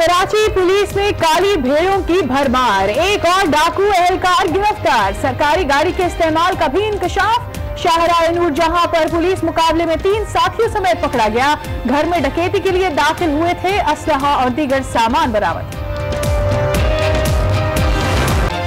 Karachi police में काली भेड़ों की भरमार, एक और डाकू एहलकार गिरफ्तार। सरकारी गाड़ी के इस्तेमाल का भी इंकशाफ। शाहराह नूरजहां पर पुलिस मुकाबले में 3 साथियों समेत पकड़ा गया। घर में डकैती के लिए दाखिल हुए थे, असलहा और दीगर सामान बरामद।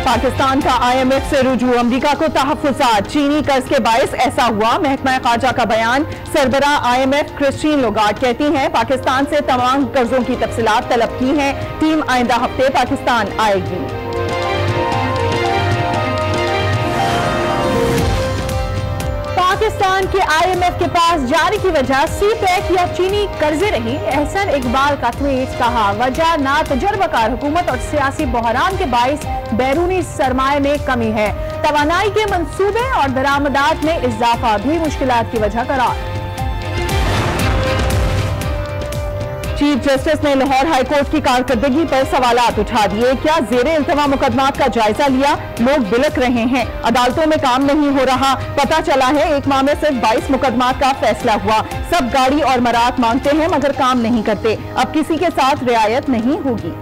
पाकिस्तान का IMF से रुजू, अमरीका को तहफ्फुज़ात, चीनी कर्ज के बायस ऐसा हुआ। महकमा खारजा का बयान। सरबराह IMF क्रिस्टीन लोगार्ड कहती हैं पाकिस्तान से तमाम कर्जों की तफसीलात तलब की हैं। टीम आइंदा हफ्ते पाकिस्तान आएगी। पाकिस्तान के IMF के पास जाने की वजह CPEC या चीनी कर्जे नहीं। एहसन इकबाल का ट्वीट, कहा वजह ना तजर्बाकार हुकूमत और सियासी बहरान के बाइस बैरूनी सरमाए में कमी है। तवानाई के मंसूबे और दरामदात में इजाफा भी मुश्किलात की वजह करार। चीफ जस्टिस ने लाहौर हाईकोर्ट की कारकर्दगी पर सवालात उठा दिए। क्या ज़ेरे इल्तवा मुकदमात का जायजा लिया? लोग बिलक रहे हैं, अदालतों में काम नहीं हो रहा। पता चला है एक माह में सिर्फ 22 मुकदमात का फैसला हुआ। सब गाड़ी और मरात मांगते हैं मगर काम नहीं करते। अब किसी के साथ रियायत नहीं होगी।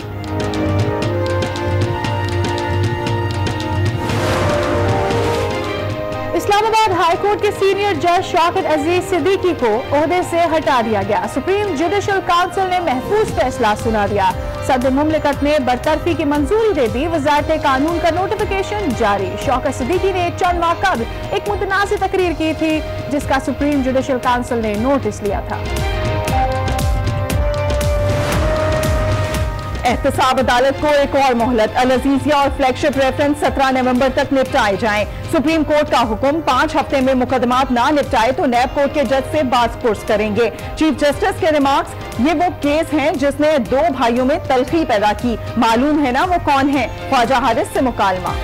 इस्लामाबाद हाईकोर्ट के सीनियर जज शौकत अजीज सिद्दीकी को ओहदे से हटा दिया गया। सुप्रीम जुडिशल काउंसिल ने महफूज फैसला सुना दिया। सदर मुमलिकत ने बरतरफी की मंजूरी दे दी। वजारत कानून का नोटिफिकेशन जारी। शौकत सिद्दीकी ने चंद माह कबल एक मुतनाज़ी तकरीर की थी जिसका सुप्रीम जुडिशल काउंसिल ने नोटिस लिया था। एहतसाब अदालत को एक और मोहलत। अल अजीजिया और फ्लैगशिप रेफरेंस 17 नवंबर तक निपटाए जाएं। सुप्रीम कोर्ट का हुक्म, 5 हफ्ते में मुकदमात ना निपटाए तो नैब कोर्ट के जज से बात पुरस करेंगे। चीफ जस्टिस के रिमार्क्स, ये वो केस हैं जिसने 2 भाइयों में तलखी पैदा की। मालूम है ना वो कौन है? ख्वाजा हारिस से मुकालमा।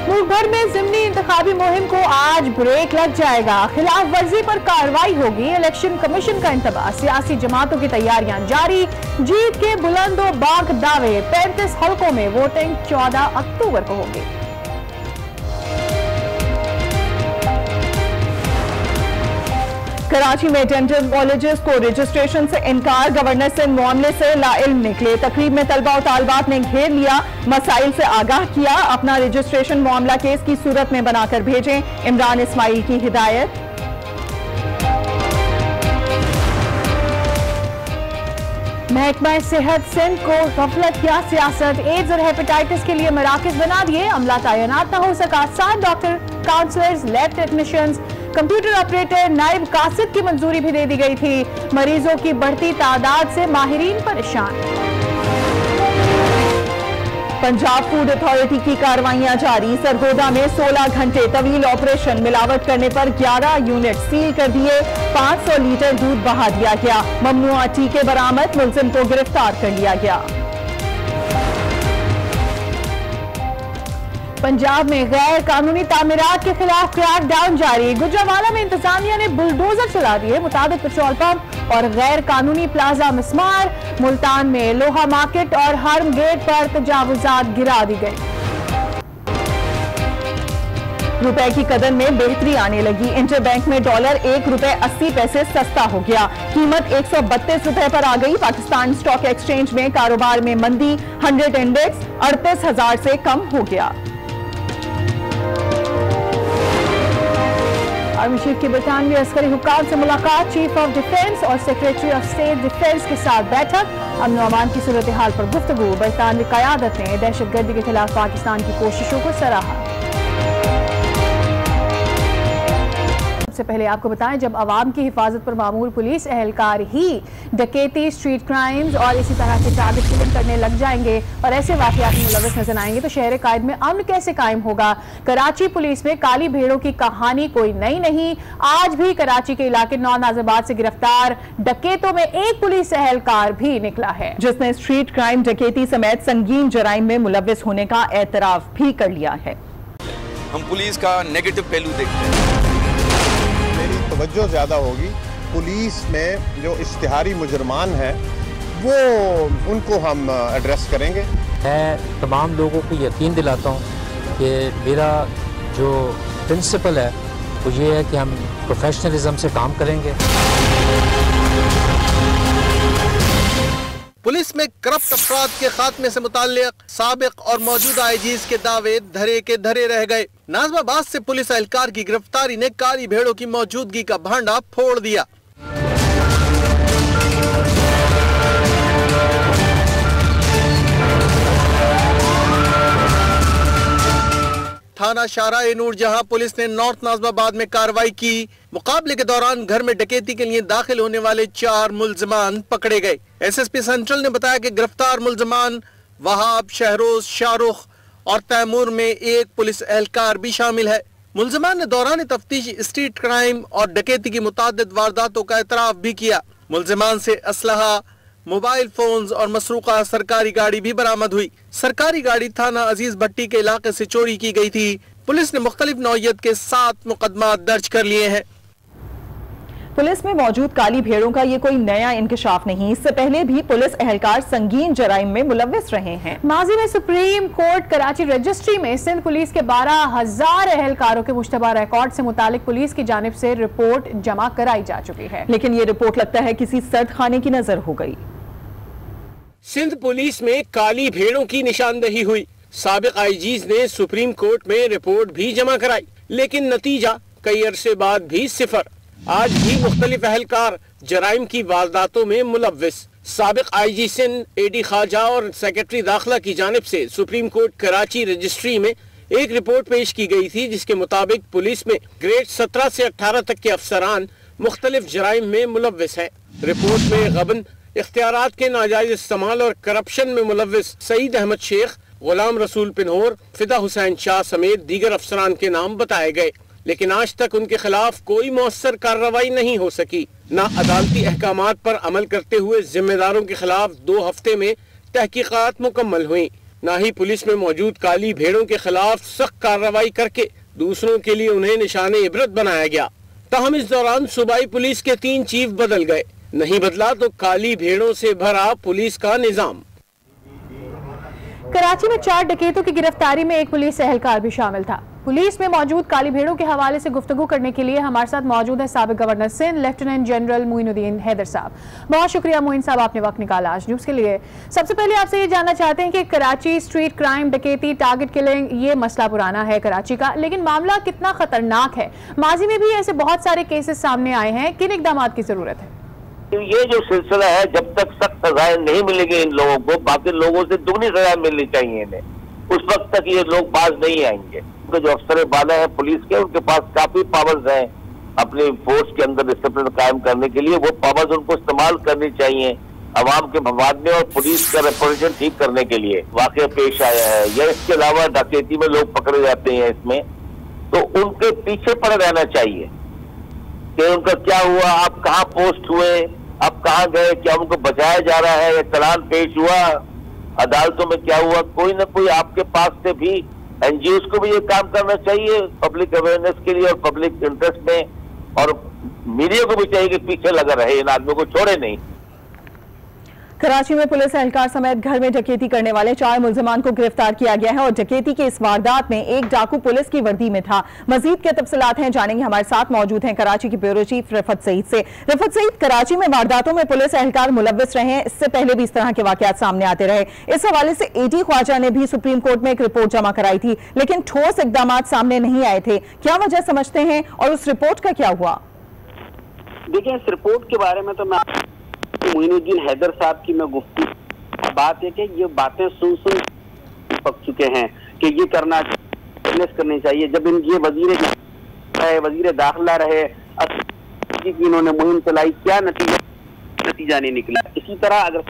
मुल्क भर में ज़िमनी इंतखाबी मुहिम को आज ब्रेक लग जाएगा। खिलाफ वर्जी पर कार्रवाई होगी। इलेक्शन कमीशन का इंतबाह। सियासी जमातों की तैयारियां जारी। जीत के बुलंदो बाग दावे। 35 हल्कों में वोटिंग 14 अक्टूबर को होगी। कराची में डेंटल कॉलेजेस को रजिस्ट्रेशन से इनकार। गवर्नर से मामले से लाइल्म निकले। तकरीब में तलबा और तालिबात ने घेर लिया। मसाइल से आगाह किया। अपना रजिस्ट्रेशन मामला केस की सूरत में बनाकर भेजें। इमरान इस्माइल की हिदायत। महकमा सेहत सिंध को गफलत या सियासत। एड्स और हेपेटाइटिस के लिए मराकज बना दिए। अमला तैनात न हो सका। 7 doctor, counsellors, lab technicians, computer operator, नायब कासिद की मंजूरी भी दे दी गई थी। मरीजों की बढ़ती तादाद से माहिरीन परेशान। पंजाब फूड अथॉरिटी की कार्रवाइयां जारी। सरगोदा में 16 घंटे तवील ऑपरेशन। मिलावट करने पर 11 यूनिट सील कर दिए। 500 लीटर दूध बहा दिया गया। ममनुआ टीके बरामद। मुलजिम को गिरफ्तार कर लिया गया। पंजाब में गैर कानूनी तामीरात के खिलाफ क्रैकडाउन जारी। गुजरावाला में इंतजामिया ने बुलडोजर चला दिए। मुताबिक पेट्रोल पंप और गैर कानूनी प्लाजा मिसमार। मुल्तान में लोहा मार्केट और हरम गेट पर तजावुजात गिरा दी गई। रुपए की कदर में बेहतरी आने लगी। इंटरबैंक में डॉलर $1.80 सस्ता हो गया। कीमत 132 रुपए पर आ गई। पाकिस्तान स्टॉक एक्सचेंज में कारोबार में मंदी। 100 इंडेक्स 38,000 से कम हो गया। आर्मी चीफ की बरतानवी अस्करी हुक्काम से मुलाकात। चीफ ऑफ डिफेंस और सेक्रेटरी ऑफ स्टेट डिफेंस के साथ बैठक। अमन व अमान की सूरत हाल पर गुफ्तगू। बरतानवी क़यादत ने दहशतगर्दी के खिलाफ पाकिस्तान की कोशिशों को सराहा। सबसे पहले आपको बताएं, जब आवाम की हिफाजत पर मामूल पुलिस एहलकार ही डकैती, स्ट्रीट क्राइम्स और इसी तरह के टारगेट किलिंग करने लग जाएंगे और ऐसे वाकयात में मुलव्वस नजर आएंगे तो शहर कायद में अमन कैसे कायम होगा? कराची पुलिस में काली भेड़ों की कहानी कोई नई नहीं। आज भी कराची के इलाके नौ नाज़िबाद से गिरफ्तार डकैतों में एक पुलिस एहलकार भी निकला है जिसने स्ट्रीट क्राइम, डकैती समेत संगीन जराइम में मुलव्वस होने का एतराफ भी कर लिया है। हम पुलिस का नेगेटिव पहलू देखते हैं। तवज्जो ज़्यादा होगी। पुलिस में जो इश्तिहारी मुजरमान हैं वो उनको हम एड्रेस करेंगे। मैं तमाम लोगों को यकीन दिलाता हूँ कि मेरा जो प्रिंसिपल है वो ये है कि हम प्रोफेशनलिज्म से काम करेंगे। पुलिस में करप्ट अफराद के खात्मे से मुताल्लिक साबिक और मौजूदा आईजीज के दावे धरे के धरे रह गए। नाज़िमाबाद से पुलिस एहलकार की गिरफ्तारी ने काली भेड़ों की मौजूदगी का भांडा फोड़ दिया। थाना शाहराह नूरजहां पुलिस ने नॉर्थ नाज़िमाबाद में कार्रवाई की। मुकाबले के दौरान घर में डकैती के लिए दाखिल होने वाले 4 मुल्जिमान पकड़े गए। एसएसपी सेंट्रल ने बताया कि गिरफ्तार मुल्जिमान वहाब, शहरोज, शाहरुख और तैमूर में एक पुलिस एहलकार भी शामिल है। मुल्जिमान ने दौरान तफ्तीश स्ट्रीट क्राइम और डकैती की मुतादिद वारदातों का एतराफ भी किया। मुल्जिमान से असलहा, मोबाइल फोन्स और मसरूका सरकारी गाड़ी भी बरामद हुई। सरकारी गाड़ी थाना अजीज भट्टी के इलाके से चोरी की गई थी। पुलिस ने मुख्तलिफ नौइयत के 7 मुकदमा दर्ज कर लिए हैं। पुलिस में मौजूद काली भेड़ों का ये कोई नया इंकशाफ नहीं, इससे पहले भी पुलिस एहलकार संगीन जराइम में मुलव्विस रहे हैं। माजी में सुप्रीम कोर्ट कराची रजिस्ट्री में सिंध पुलिस के 12,000 एहलकारों के मुश्तबा रिकॉर्ड से मुतालिक पुलिस की जानिब से रिपोर्ट जमा कराई जा चुकी है, लेकिन ये रिपोर्ट लगता है किसी सर्द खाने की नजर हो गई। सिंध पुलिस में काली भेड़ों की निशानदही हुई। साबिक आईजीज ने सुप्रीम कोर्ट में रिपोर्ट भी जमा कराई, लेकिन नतीजा कई अरसे बाद भी सिफर। आज भी मुख्तलिफ एहलकार जराइम की वारदातों में मुलव्विस। साबिक आईजी सिंध एडी ख्वाजा और सेक्रेटरी दाखिला की जानिब से सुप्रीम कोर्ट कराची रजिस्ट्री में एक रिपोर्ट पेश की गई थी, जिसके मुताबिक पुलिस में ग्रेड 17 से 18 तक के अफसरान मुख्तलिफ जराइम में मुलव्विस है। रिपोर्ट में गबन, इख्तियारात के नाजायज इस्तेमाल और करप्शन में मुलव्विस सईद अहमद शेख, गुलाम रसूल पिन्होर, फिदा हुसैन शाह समेत दीगर अफसरान के नाम बताए गए, लेकिन आज तक उनके खिलाफ कोई मौसर कार्रवाई नहीं हो सकी। न अदालती अहकामात पर अमल करते हुए जिम्मेदारों के खिलाफ 2 हफ्ते में तहकीकात मुकम्मल हुई। न ही पुलिस में मौजूद काली भेड़ों के खिलाफ सख्त कार्रवाई करके दूसरों के लिए उन्हें निशाने इबरत बनाया गया। ताहम इस दौरान सूबाई पुलिस के 3 चीफ बदल गए। नहीं बदला तो काली भेड़ों से भरा पुलिस का निजाम। कराची में 4 डकैतों की गिरफ्तारी में एक पुलिस एहलकार भी शामिल था। पुलिस में मौजूद काली भेड़ों के हवाले से गुफ्तगू करने के लिए हमारे साथ मौजूद है साबिक governor Sindh lieutenant general Moinuddin Haider साहब। बहुत शुक्रिया मोइन साहब, आपने वक्त निकाला आज न्यूज़ के लिए। सबसे पहले आपसे ये जानना चाहते हैं कि कराची स्ट्रीट क्राइम, डकैती, टारगेट किलिंग, ये मसला पुराना है कराची का, लेकिन मामला कितना खतरनाक है? माजी में भी ऐसे बहुत सारे केसेस सामने आए हैं, किन इकदाम की जरूरत है? ये जो सिलसिला है, जब तक सख्त सजाएं नहीं मिलेंगी इन लोगों को, बाकी लोगों से दुगनी सजाएं मिलनी चाहिए इन्हें, उस वक्त तक ये लोग बाज नहीं आएंगे। तो जो अफसर बाला है पुलिस के, उनके पास काफी पावर्स हैं अपनी फोर्स के अंदर डिसिप्लिन कायम करने के लिए। वो पावर्स उनको इस्तेमाल करनी चाहिए अवाम के मवाद में और पुलिस का रेपुटेशन ठीक करने के लिए। वाकया पेश आया है या इसके अलावा डकैती में लोग पकड़े जाते हैं इसमें, तो उनके पीछे पड़े रहना चाहिए कि उनका क्या हुआ, आप कहाँ पोस्ट हुए, आप कहाँ गए, क्या उनको बचाया जा रहा है या चालान पेश हुआ, अदालतों में क्या हुआ। कोई ना कोई आपके पास से भी एनजीओ को भी ये काम करना चाहिए पब्लिक अवेयरनेस के लिए और पब्लिक इंटरेस्ट में, और मीडिया को भी चाहिए कि पीछे लगा रहे, इन आदमियों को छोड़े नहीं। कराची में पुलिस एहलकार समेत घर में डकैती करने वाले 4 मुल्जिमान को गिरफ्तार किया गया है और डकैती के इस वारदात में एक डाकू पुलिस की वर्दी में था। मजीद के तफसीलात हैं, जानेंगे। हमारे साथ मौजूद हैं कराची के ब्यूरो चीफ रिफत सईद से। रिफत सईद, कराची में वारदातों में पुलिस एहलकार मुलव्विस रहे हैं, इससे पहले भी इस तरह के वाकयात सामने आते रहे। इस हवाले से एडी ख्वाजा ने भी सुप्रीम कोर्ट में एक रिपोर्ट जमा कराई थी, लेकिन ठोस इकदाम सामने नहीं आए थे। क्या वजह समझते हैं और उस रिपोर्ट का क्या हुआ? देखिए, इस रिपोर्ट के बारे में तो मैं मोइनुद्दीन हैदर साहब की मैं गुफ्तगू, बात है कि ये बातें सुन पक चुके हैं कि ये करना करनी चाहिए। जब ये वजीर दाखिला रहे, इन्होंने मुहिम चलाई, क्या नतीजा नहीं निकला। इसी तरह अगर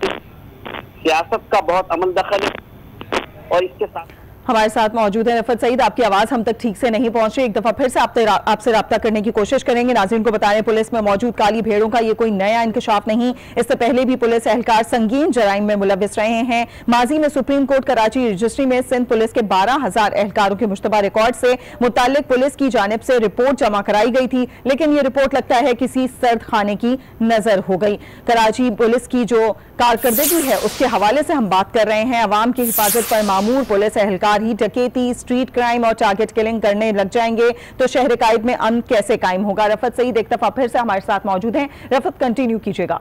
सियासत का बहुत अमल दखल है और इसके साथ हमारे साथ मौजूद है रिफत सईद। आपकी आवाज हम तक ठीक से नहीं पहुंच रही, एक दफा फिर से आपसे राब्ता करने की कोशिश करेंगे। नाज़रीन को बता रहे, पुलिस में मौजूद काली भेड़ों का ये कोई नया इंकशाफ नहीं, इससे पहले भी पुलिस एहलकार संगीन जराइम में मुलव्विस रहे हैं। माजी में सुप्रीम कोर्ट कराची रजिस्ट्री में सिंध पुलिस के 12,000 एहलकारों के मुश्तबा रिकॉर्ड से मुताल्लिक पुलिस की जानिब से रिपोर्ट जमा कराई गई थी, लेकिन ये रिपोर्ट लगता है किसी सर्द खाने की नजर हो गई। कराची पुलिस की जो कारकर्दगी है उसके हवाले से हम बात कर रहे हैं। अवाम की हिफाजत पर मामूर पुलिस एहलकार एहलकार ही डकैती, स्ट्रीट क्राइम और टारगेट किलिंग करने लग जाएंगे तो शहर कायद में अमन कैसे कायम होगा? रफत सईद एक दफा फिर से हमारे साथ मौजूद हैं। रफत, कंटिन्यू कीजिएगा।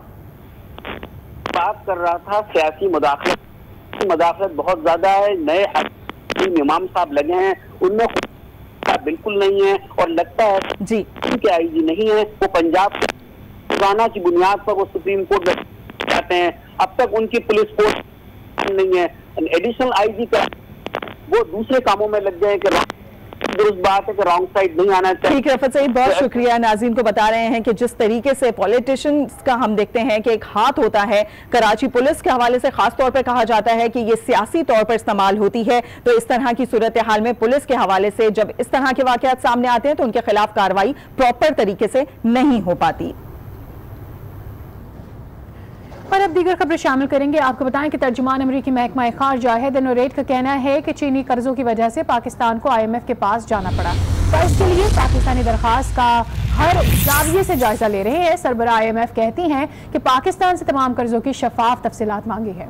बात कर रहा था सियासी मुदाखलत बहुत ज्यादा है। नए इमाम साहब लगे हैं, उनमें बिल्कुल नहीं है और लगता है जी कि आईजी नहीं है, वो पंजाब रोजाना की बुनियाद पर वो सुप्रीम कोर्ट जाते हैं। अब तक उनकी पुलिस फोर्स नहीं है। एडिशनल आईजी का वो दूसरे कामों में लग गए कि दुरुस्त बात है कि रॉन्ग साइड नहीं आना चाहिए। ठीक है रफत सईद, बहुत शुक्रिया। नाज़रीन को बता रहे हैं कि जिस तरीके से पॉलिटिशियंस का हम देखते हैं कि एक हाथ होता है कराची पुलिस के हवाले से, खास तौर पर कहा जाता है कि ये सियासी तौर पर इस्तेमाल होती है, तो इस तरह की सूरत हाल में पुलिस के हवाले से जब इस तरह के वाकयात सामने आते हैं तो उनके खिलाफ कार्रवाई प्रॉपर तरीके से नहीं हो पाती। और अब दीगर खबरें शामिल करेंगे। आपको बताएं कि तर्जुमान अमरीकी महकमा खारजा जाहिद नोरेट का कहना है कि चीनी कर्जों की वजह से पाकिस्तान को IMF के पास जाना पड़ा, तो इसके लिए पाकिस्तानी दरख्वास्त का हर जाविये से जायजा ले रहे हैं। सरबराह IMF कहती हैं कि पाकिस्तान से तमाम कर्जों की शफाफ तफसीलात मांगी है।